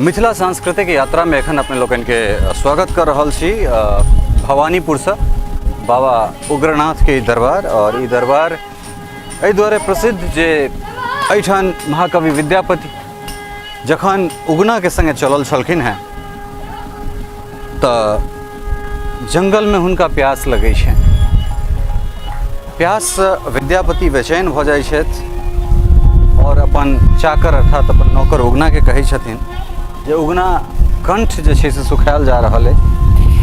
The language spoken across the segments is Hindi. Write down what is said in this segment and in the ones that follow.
मिथिला सांस्कृतिक यात्रा में एखन अपने लोगन के स्वागत कर रहल छी भवानीपुर से बाबा उग्रनाथ के दरबार। और ई दरबार एहि दुआरे प्रसिद्ध जे एहिठाम महाकवि विद्यापति जखन उगना के संगे चलल छलखिन हैं तो जंगल में हुनका प्यास लगै छै। प्यास विद्यापति बेचैन भ जाइ छथि और अपन चाकर अर्थात अपन नौकर उगना के कहै छथिन जे उगना कंठ जे छै से सुखायल जा रहल है,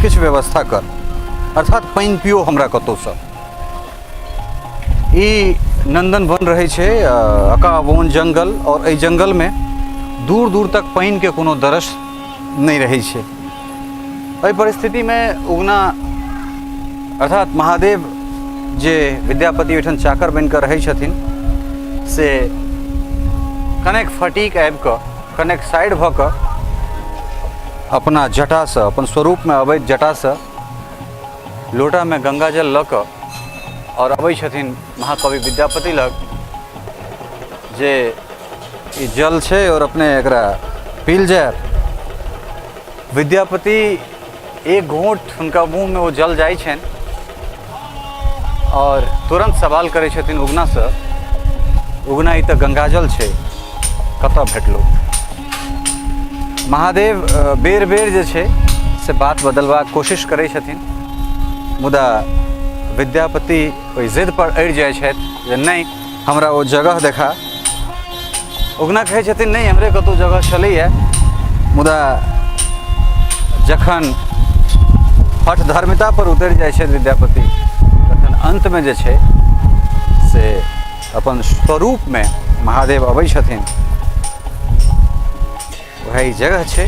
किछु व्यवस्था कर, अर्थात पानि पियो हमरा कतौ सँ। ई नंदन वन रहे छै अकावन जंगल, और एहि जंगल में दूर दूर तक पानि के कोनो दरस नहीं रहे छै। एहि परिस्थिति में उगना अर्थात महादेव जे विद्यापति ओहिठाम चाकर बन कऽ रहै छथिन से कनेक फटीक आबि कऽ कनेक साइड भऽ कऽ अपना जटा से अपन स्वरूप में अबैत जटा से लोटा में गंगा जल लऽ कऽ और अबै छथिन महाकवि विद्यापति लग जे ई जल छै और अपने एकरा पील जाय। विद्यापति एक घूंट हुनका मुँह में वो जल जाइ छनि और तुरंत सवाल करै छथिन उगना से, उगना ई तऽ गंगाजल छै, कतऽ भेटलो। महादेव बेर बेर जे छै से बात बदलबाक कोशिश करै छथिन, मुदा विद्यापति ओहि जिद पर अड़ि जाइ छथि जे नहीं हमरा ओ जगह देखा। उगना कहै छथिन नहीं हमरे कतौ जगह छलैए, मुदा जखन हठ धर्मिता पर उतरि जाइ छथि विद्यापति तखन अंत में जे छै से अपन स्वरूप में महादेव अबै छथिन। वही जगह छै।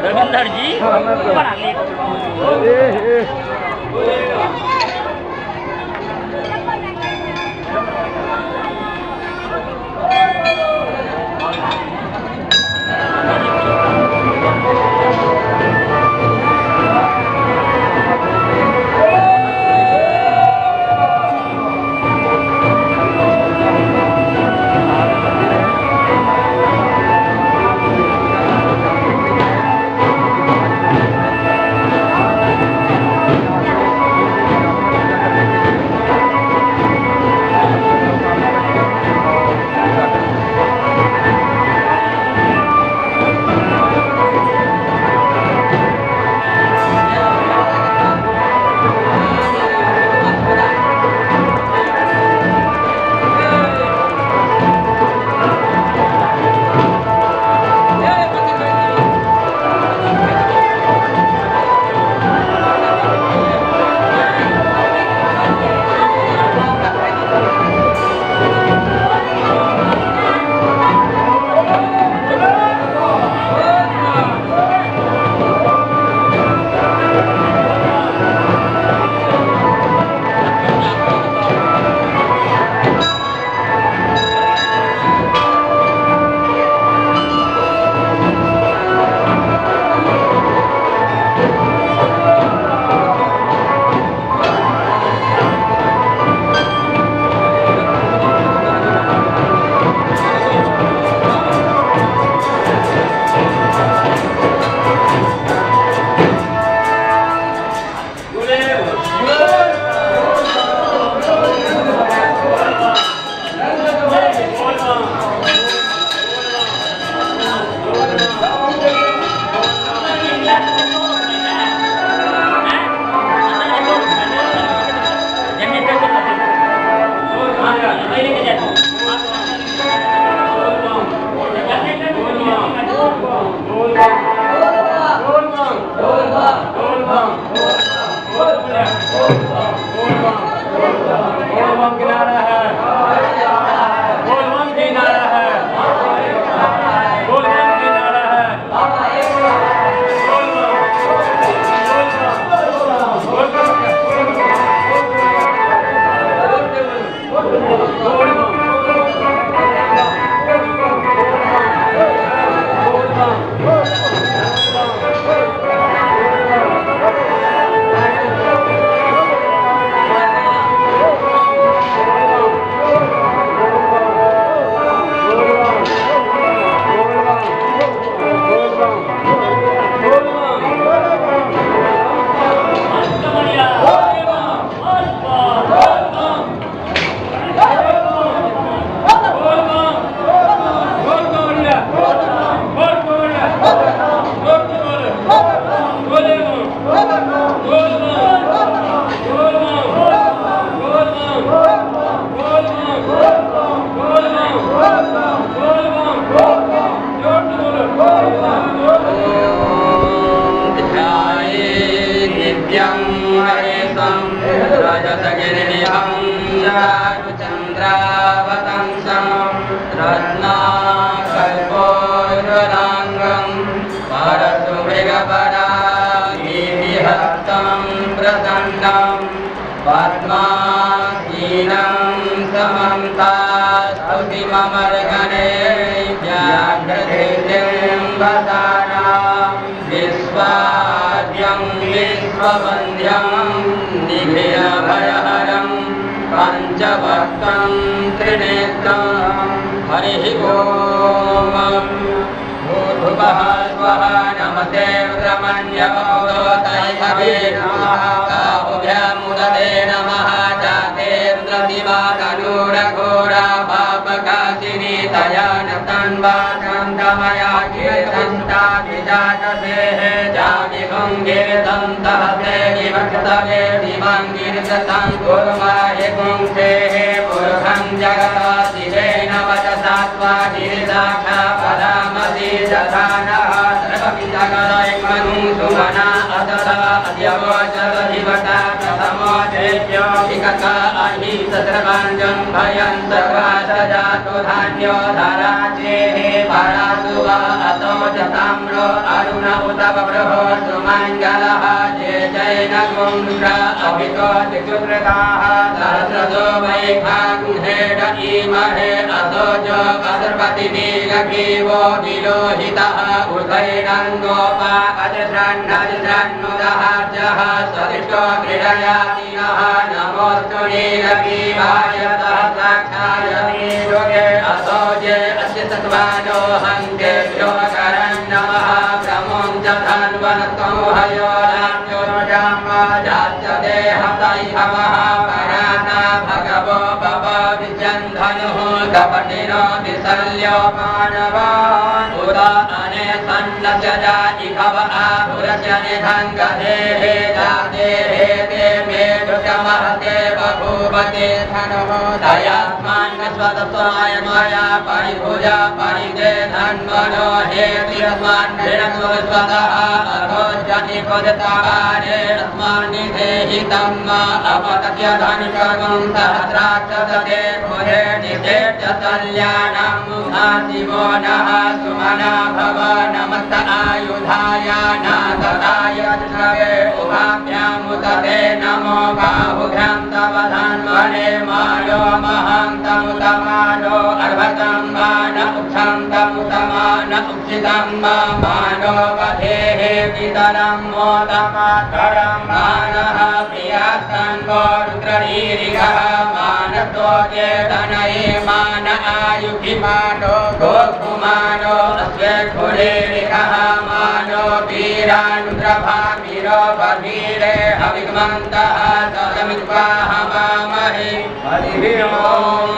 रविंदर जी पंचभक्तं त्रिनेत्रं हरिः ओम भूर्भुवः स्वः नमते रुद्रमन्यवोदतैषवे नमः काहुभ्यामुदते नमः जातेन्द्रदिवातनूरघोरा पापकाशिनी तया नतन्वाचन्दमया कीर्तन्ता विजातसेः जातिभुङ्गे दन्तहते विभक्तवे दिवङ्गिर्दतं कुर्माहि पुंसेः पुरुषं जगदाशिवेन वचसा त्वादिर्दाक्षा पदामसि दधानः सर्वपि जगदैकमनुं सुमना अदधा अद्यवोचदधिवता प्रथमो चैत्यो विगता अहि सत्रवाञ्जं भयं सर्वा सजातु धान्यो धराचेः परासु वा अतो जताम्रो अरुण उत बभ्रहो सुमङ्गलः जय जय नगुंड्र अभितो दिक्षुत्रताः सहस्रदो वैखाग्नेड इमहे अतो जो अदर्पति नीलगीवो विलोहितः उदयनन्दोपा अजस्रन्नजस्रन्नुदः जः सदिष्टो क्रीडयातिनः नमोऽस्तु नीलगीवाय सहस्राक्षाय नीलोगे अतो जे अस्य सत्त्वानो हन्तेभ्यो करन् नमः ब्रह्मं च धन्वनतो हयो जात्यते हतैहवः पराना भगवो बव विजन्धनुः कपटिनो विशल्यो मानवान् उद अने सन्नस्य इहव आभुरस्य निधङ्गदेः जातेः ते मे दुःखमहते बभूवते धनुः दयात्मान् स्वतत्वाय मया परिभुजा परिदे धन्वनो हेतिरस्मान् स्वतः अभोजनि पदतारे अस्मान् निधेहि तम् अपतस्य धनुषगं सहस्राक्षदते भुरे निधेट्य कल्याणं मुखाशिवो नः सुमना भव नमस्त आयुधाय नाथाय द्रवे उभाभ्यामुदते नमो बाहुभ्यां तव धन्वने मानो महान्तमुतमानो अर्भतं मान उक्षं तमुतमान उक्षितं मानो वधेः पितरं मोदमातरं मानः प्रियास्तन्वो रुद्ररीरिगः मानतो चेतनये मान आयुधिमानो गोकुमानो अस्वेक्षुरेरिगः मानो वीरानुद्रभामिरो बधीरे हविग्मन्तः सदमित्वाहवामहे हरिः ओम्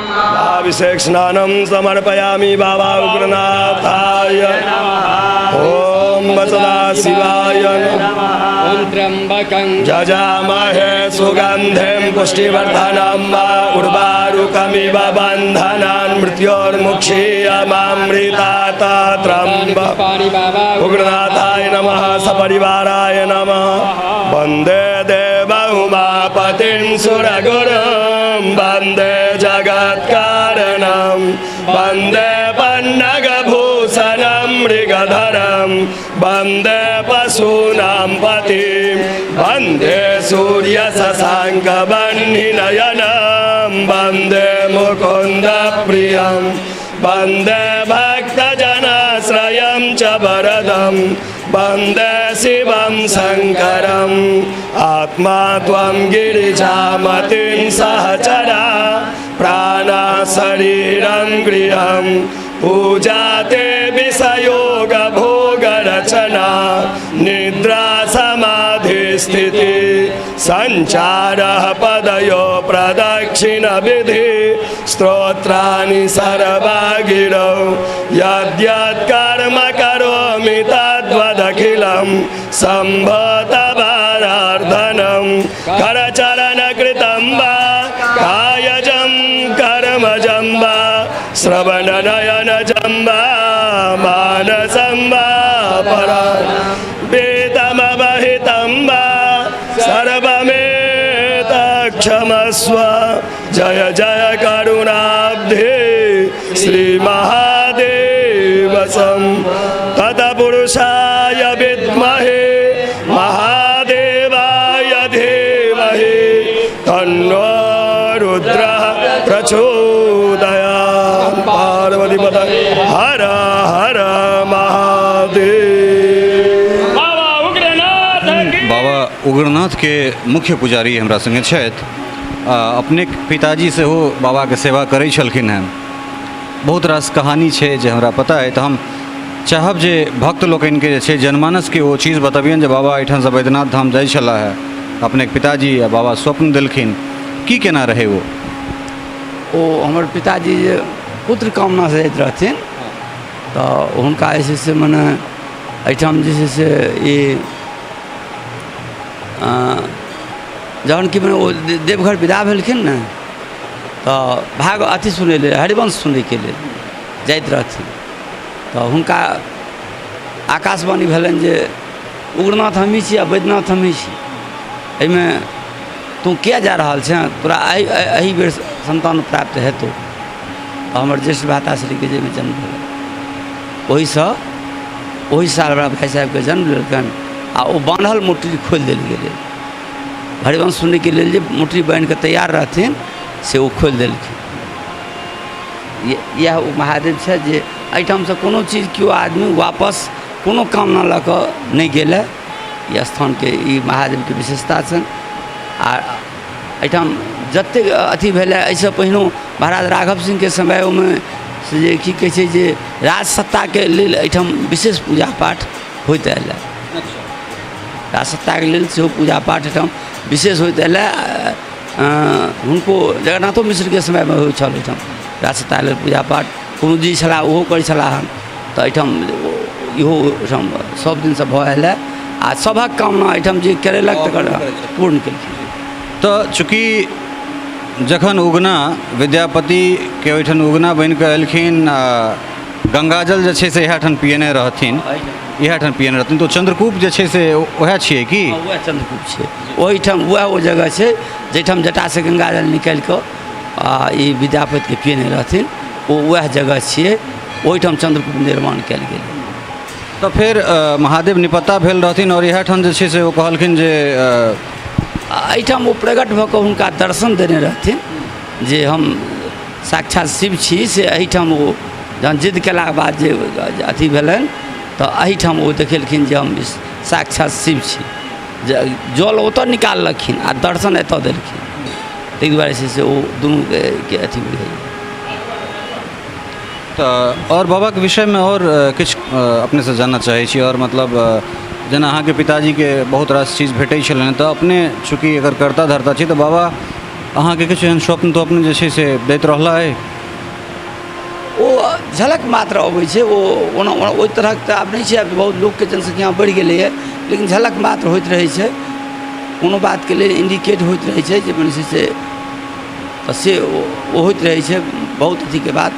अभिषेक स्नानं समर्पयामि बाबा उग्रनाथाय ओम सदाशिवाय ॐ त्र्यम्बकं जजामहे सुगन्धिं पुष्टिवर्धनं उर्वारुकमिव बन्धनान् मृत्योर्मुक्षीयमामृतात् त्र्यम्बकं बाबा उग्रनाथाय नमः सपरिवाराय नमः वन्दे देवउमापतिं सुरगुरुं वन्दे जगत्कारणं वन्दे पन्नगभूषणं मृगधरं वन्दे पशूनां पतिं वन्दे सूर्यशशाङ्कवह्निनयनं वन्दे मुकुन्दप्रियं वन्दे भक्तजनाश्रयं च वरदं वन्दे शिवं शङ्करम् आत्मा त्वं गिरिजामतिं सहचरा प्राणा शरीरं गृहं पूजा ते विषयोगभोगरचना निद्रा समाधिस्थिति सञ्चारः पदयो प्रदक्षिणविधि स्तोत्राणि सर्वा गिरौ यद्यत्कर्म करोमि तद्वदखिलं सम्भतवारार्धनं करचरणकृतं वा कायजं कर्मजं वा श्रवणनयनजं वा मानसं वा वेदमवहितं वा सर्वमेतत्क्षमस्व जय जय करुणाब्धे श्रीमहादेवसं तत्पुरुषाय विद्महे महादेवाय धीमहि तन्नो रुद्रः प्रचोदयात् पार्वतीपतये हर हर महादेव। बाबा उग्रनाथ के मुख्य पुजारी हमरा संगे छथि। अपने पिताजी से हो बाबा के सेवा करै छलखिन हैं। बहुत रास कहानी छै जे हमरा पता है, तो हम चाहब जे भक्त लोकनि के जे छै जनमानस के वो चीज़ बतबियन जे बाबा एहिठाम से बैद्यनाथ धाम जाइ छला है। अपने पिताजी आ बाबा स्वप्न देलखिन, की केना रहे वो? हमर पिताजी जे पुत्र कामना से जाइत रहथिन, तो हुनका जे छै से मने एहिठाम जे छै से ई जहन कि मने ओ देवघर विदा भेलखिन ने, तो भाग अथी सुनै लेल, हरिवंश सुनैके लेल जाइत रहथिन। तो हुनका आकाशवाणी भेलनि जे उग्रनाथ हमही छी आ बैद्यनाथ हमही छी, एहिमे तू किया जा रहल छै, तोरा एहि बेर संतान प्राप्त हेतौ। तो हमर ज्येष्ठ भ्राताश्रीके जाहिमे जन्म भेल, ओहि साल बड़ा भाई साहबके जन्म लेलकनि आ ओ बान्हल मोटरी खोलि देल गेलै। हरिवंश सुनैके लेल जे मोटरी बान्हि कऽ तैयार रहथिन से ओ खोलि देलखिन। इएह ओ महादेव छै जे एहिठामसँ कोनो चीज केओ आदमी वापस कोनो कामना लऽ कऽ नहि गेलै। ई स्थानके ई महादेवके विशेषता छनि। आ एहिठाम जतेक अथी भेलै, एहिसँ पहिनो महाराज राघव सिंहके समयमे से जे की कहै छै जे राजसत्ताके लेल एहिठाम विशेष पूजा पाठ होइत अएलै। राजसत्ताके लेल सेहो पूजा पाठ एहिठाम विशेष होइत अएलै। हुनको जगन्नाथो मिश्रके समयमे होइ छल एहिठाम राजसत्ता लेल पूजा पाठ। कोनो जी छलाह ओहो करै छलाह हन। तऽ एहिठाम इहो एहिठाम सब दिनसँ भऽ अएलै आ सभक कामना एहिठाम जे करेलक तकर पूर्ण केलखिन। तो चूँकि जखन उगना विद्यापतिके ओहिठाम उगना बनि कऽ एलखिन, गंगाजल जे छै से इएह ठाम पियने रहथिन, तो चंद्रकूप जे छै से वएह छियै कि? वएह चंद्रकूप छै। ओहिठाम वएह ओ जगह छै जाहिठाम जटासँ गंगाजल निकालि कऽ ई विद्यापतिके पियने रहथिन, ओ वएह जगह छियै। ओहिठाम चंद्रकूप निर्माण कयल गेल। तो फिर महादेव निपत्ता भेल रहथिन और इएह ठाम जे छै से ओ कहलखिन जे एहिठाम ओ प्रकट भऽ कऽ हुनका दर्शन देने रहथिन जे हम साक्षात शिव छी। से एहिठाम ओ जहन जिद्द केलाके बाद जे अथी भेलनि, तऽ एहिठाम ओ देखेलखिन जे हम साक्षात शिव छी। जल ओतऽ निकाललखिन आ दर्शन एतऽ देलखिन। ताहि दुआरे से ओ दुनूके अथी बुझैए। तो और बाबा के विषय में और किछु अपने से जानना चाहै छी। और मतलब जेना अहाँके पिताजीके बहुत रास चीज भेटै छलनि, तऽ अपने चूँकि एकर कर्ता धर्ता छी, तऽ बाबा अहाँके किछु एहन स्वप्न तो अपने जे छै से दैत रहला है? ओ झलक मात्र अबै छै। ओना ओहि तरहक तऽ आब नहि छै, आब बहुत लोकके जनसंख्या बढ़ि गेलैए, लेकिन झलक मात्र होइत रहै छै। कोनो बातके लेल इंडिकेट होइत रहै छै जे मने से ओ होइत रहै छै। बहुत अथीके बात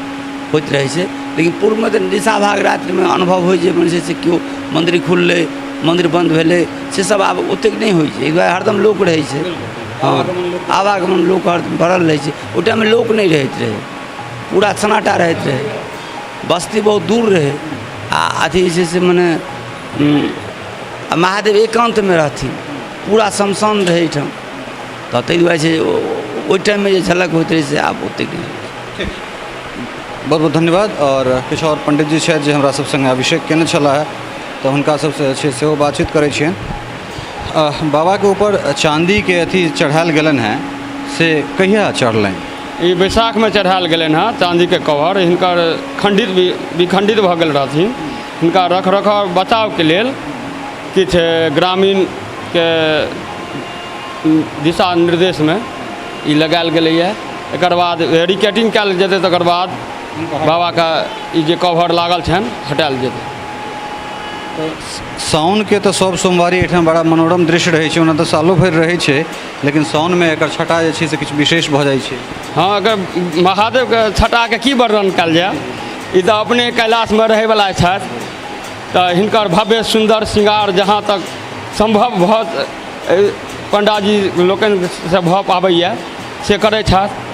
होइत रहै छै। लेकिन पूर्वमे तऽ दिशा भाग रात्रिमे अनुभव होइ जे मने से केओ मन्दिर खुललै, मंदिर बंद भेलै से सब आब ओतेक नहीं होइ छै, हरदम लोक रहै छै। हाँ, आवागमन लोक भरल रहै छै। ओहि टाइममे लोक नहीं रहैत रहे, पूरा सन्नाटा रहैत रहे, बस्ती बहुत दूर रहे आ अथी जे छै से मने महादेव एकांतमे रहथिन, पूरा शमशान रहै एहिठाम। तऽ ताहि दुआरे छै ओहि टाइममे जे झलक होइत रहै से आब ओतेक नहीं। बहुत बहुत धन्यवाद। और किछु और पंडित जी छथि जे हमरा सब संगे अभिषेक केने छला है, तो हुनका सबसे छै सेहो बातचीत करै छियनि। बाबा के ऊपर चांदी के अथी चढ़ायल गेलन है से कहिया चढ़लनि? ई बैसाख में चढ़ायल गेलनि हँ चाँदी के कवर। हिनकर खंडित विखंडित भऽ गेल रहथिन। हिनका रख रखाव बचाव के लेल किछु ग्रामीण के दिशा निर्देश में ई लगायल गेलैए। एकर बाद रिकेटिंग कयल जेतै, तकर बाद बाबा का ई जे कवर लागल छनि हटायल जेतै। साउन के तो सब सोमवारी एहिठाम बड़ा मनोरम दृश्य रहै छै, ओना तऽ सालो भरि रहै छै, लेकिन साउन में एकर छठा जे छै से किछु विशेष भऽ जाइ छै। हाँ, अगर महादेव के छठा के की वर्णन कयल जाय, ई तऽ अपने कैलाश में रहैवला छथि। तऽ हिनकर भव्य सुंदर श्रृंगार जहाँ तक संभव भऽ पंडाजी लोकनि से भऽ पाबैए से करै छथि।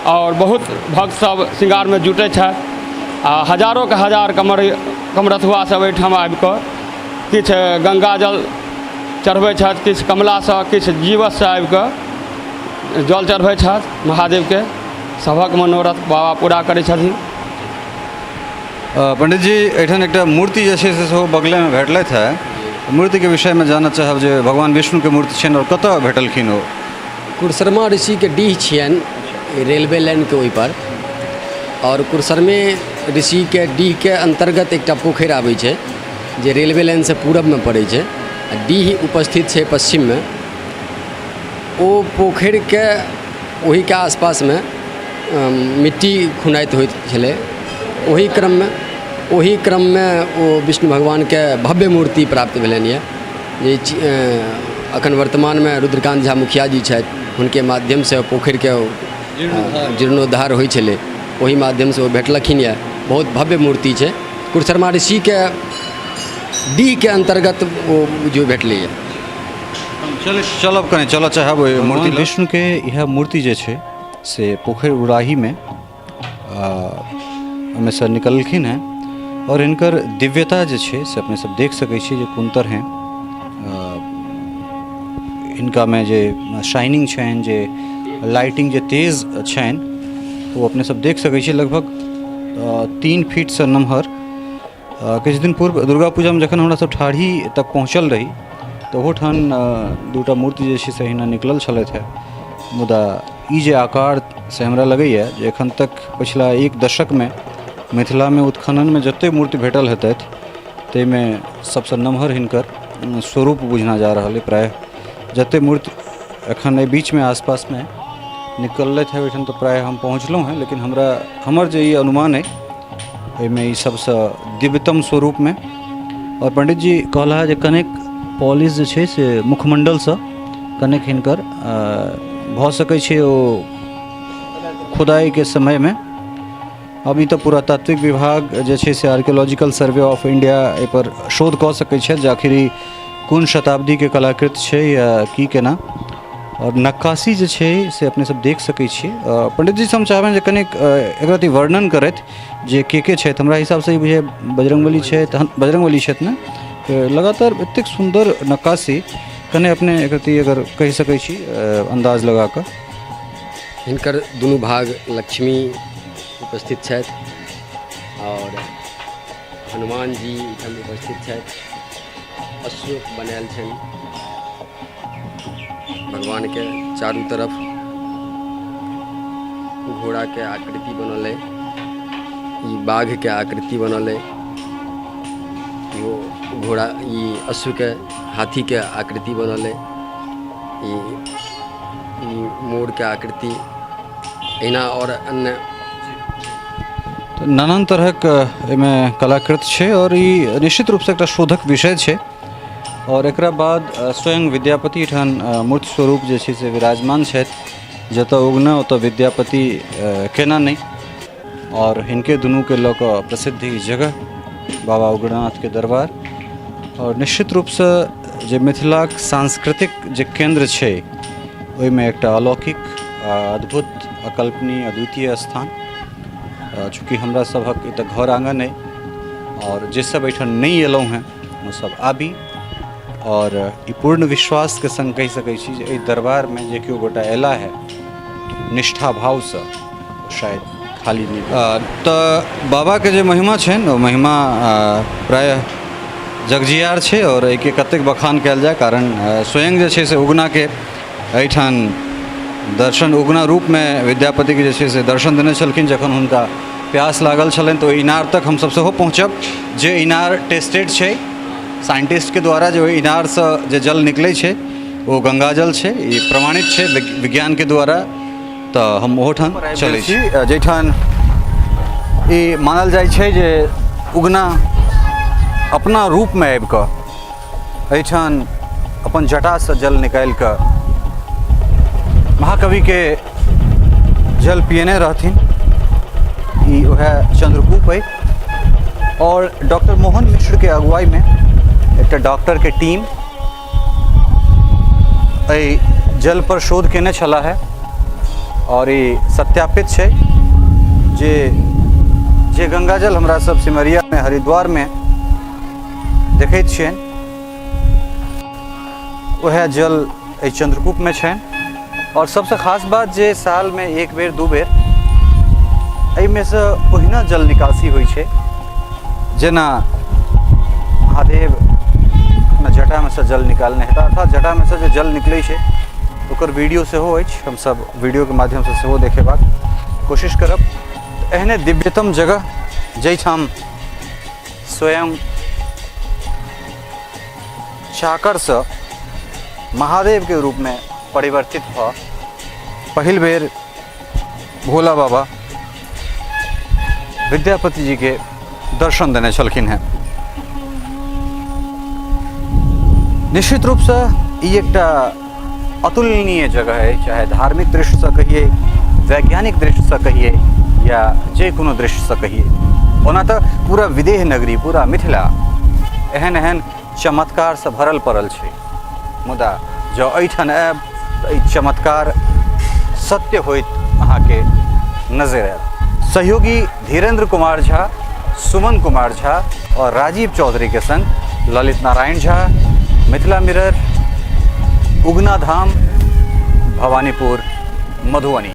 और बहुत भक्त सब श्रृंगार में जुटै छथि आ हजारों के हजार कमरथुआ सब एहिठाम आबि कऽ किछु गंगाजल चढ़बै छथि, किछु कमलासँ, किछु जीवसँ आबि कऽ जल चढ़बै छथि महादेवके। सभक मनोरथ बाबा पूरा करै छथिन। पंडित जी, एहिठाम एकटा मूर्ति जे छै से सेहो बगलेमे भेटलथि है। मूर्ति के विषय में जानना चाहब जे भगवान विष्णु के मूर्ति छनि और कतऽ भेटलखिन ओ? कुरसरमा ऋषि के डीह छियनि, रेलवे लाइन के ओहि पर। और कुरसरमे ऋषि के डीह के अंतर्गत एकटा पोखरि आबै छै जे रेलवे लाइन से पूरब में पड़ै छै, आ डीह उपस्थित छै पश्चिम में। ओ पोखरि के ओही के आसपास में मिट्टी खुनाइत होइत छलै। ओही क्रम में ओ विष्णु भगवान के भव्य मूर्ति प्राप्त भेलनि यऽ, जे अखन वर्तमान में रुद्रकांत झा मुखिया जी छथि, हुनके माध्यम से पोखरि के जीर्णोद्धार होइ छलै, ओही माध्यम से वो भेटलखिन यऽ। बहुत भव्य मूर्ति छै। कुरसरमा ऋषि के डीह के अंतर्गत वो जो भेटलै। चलब कने चलऽ चाहब मूर्ति विष्णु के यह मूर्ति जे छै से पोखरि उराही में में से निकलखिन है। और इनकर दिव्यता जे छै से अपने सब देख सकै छी जे कुंतर हैं। इनका में जे शाइनिंग छनि, जे लाइटिंग जे तेज छनि, वो अपने सब देख सकै छी। लगभग 3 फीट से नमहर। किछु दिन पूर्व दुर्गा पूजा में जखन हमरा सब ठाढ़ी तक पहुँचल रही तो ओहोठाम दूटा मूर्ति जे छै से अहिना निकलल छलथि है। मुदा ई जे आकार से हमरा लगैए जे एखन तक पिछला 1 दशक में मिथिला में उत्खनन में जते मूर्ति भेटल हेतथि ताहिमे सबसे नमहर हिनकर स्वरूप बुझना जा रहा है। प्राय जते मूर्ति एखन एहि बीच में आसपास में निकलत है ओहिठाम तो प्राय हम पहुँचलहुँ हैं, लेकिन हमर जे ई अनुमान है एहिमे ई सबसे दिव्यतम स्वरूप में। और पंडित जी कहला जे कनेक पॉलिश जे छै से मुखमंडल से कनेक हिनकर भऽ सकै छै ओ खुदाई के समय में। अभी तो पुरातात्विक विभाग जे छै से आर्कियोलॉजिकल सर्वे ऑफ इंडिया एहि पर शोध कऽ सकै छै जे आखिर कोन शताब्दी के कलाकृत छै या की केना। और नक्काशी जे छै से अपने सब देख सकै छी। पंडित जी से हम चाहबनि जे कनेक एकरति वर्णन करथि जे के छथि। हमरा हिसाब से ई बुझे बजरंगबली छथि ने, लगातार एतेक सुंदर नक्काशी कने अपने एकरति अगर कहि सकै छी अंदाज लगा कऽ। हिनकर दुनू भाग लक्ष्मी उपस्थित छथि और हनुमान जी एहिठाम उपस्थित छथि। अश्व बनायल छनि भगवान के, चारू तरफ घोड़ा के आकृति बनल है, ई बाघ के आकृति बनल है, यो घोड़ा ई अश्व के हाथी के आकृति बनल है, ई मोर के आकृति एना और अन्य नानान तरहक एहिमे कलाकृत छै। और ई निश्चित रूप से एकटा शोधक विषय छै। और एकरा बाद स्वयं विद्यापति ठान मूर्ति स्वरूप जे छै से विराजमान छथि। जतऽ उगना ओतऽ विद्यापति केना नहीं। और हिनके दुनू के लऽ कऽ प्रसिद्ध ई जगह बाबा उग्रनाथ के दरबार। और निश्चित रूप से जे मिथिलाक सांस्कृतिक जे केंद्र छै ओहिमे एकटा अलौकिक अद्भुत अकल्पनीय अद्वितीय स्थान चूँकि हमरा सभक एतऽ घर आँगन अइ और जे सब एहिठाम नहीं एलहुँ हैं वो सब आबी और ई पूर्ण विश्वास के संग कहि सकै छी जे एहि दरबार में जे केओ गोटा एला है निष्ठा भाव से शायद खाली नहीं तो बाबा के जे महिमा छै ओ महिमा प्रायः जगजियार छै और एके कतेक बखान कयल जाय कारण स्वयं जे छै से उगना के एहिठाम दर्शन उगना रूप में विद्यापति के जे छै से दर्शन देने छलखिन जखन हुनका प्यास लागल छलनि तो इनार तक हम सब सेहो पहुँचब जे इनार टेस्टेड छै साइंटिस्ट के द्वारा जो इनार से जे जल निकले छै वो गंगा जल छै ई प्रमाणित छै विज्ञान के द्वारा तो हम ओहोठाम चलै छी जैठान ई मानल जाइ छै जे उगना अपना रूप में आबि कऽ एहिठाम अपन जटा से जल निकालि कऽ महाकवि के जल पियने रहथिन ई वह चंद्रकूप है और डॉक्टर मोहन मिश्र के अगुवाई में एक डॉक्टर के टीम जल पर शोध केने छला है और ये सत्यापित है जे गंगाजल हमरा सब सिमरिया में हरिद्वार में देखैत छियनि वह जल चंद्रकूप में छै और सबसे खास बात जे साल में एक बेर दू बेर एहिमे से ओहिना जल निकासी होइ छै जेना महादेव अपना जटा में से जल निकालने हेता अर्थात जटा में से जो जल निकले छै ओकर वीडियो सेहो अछि हम सब वीडियो के माध्यम से सेहो देखेबाक कोशिश करब एहने दिव्यतम जगह जैठाम स्वयं चाकर से महादेव के रूप में परिवर्तित भ पहिल बेर भोला बाबा विद्यापति जी के दर्शन देने छलखिन हैं। निश्चित रूप से ये एक अतुलनीय जगह है चाहे धार्मिक दृष्टि से कहिए वैज्ञानिक दृष्टि से कहिए या जे कोनो दृष्टि से कहिए ओना तो पूरा विदेह नगरी पूरा मिथिला एहन एहन चमत्कार से भरल पड़ल छै मुदा जो एहिठाम आयब तऽ चमत्कार सत्य होइत अहाँ के नजर आयत। सहयोगी धीरेन्द्र कुमार झा, सुमन कुमार झा और राजीव चौधरी के संग ललित नारायण झा, मिथिला मिरर, उगना धाम, भवानीपुर, मधुबनी।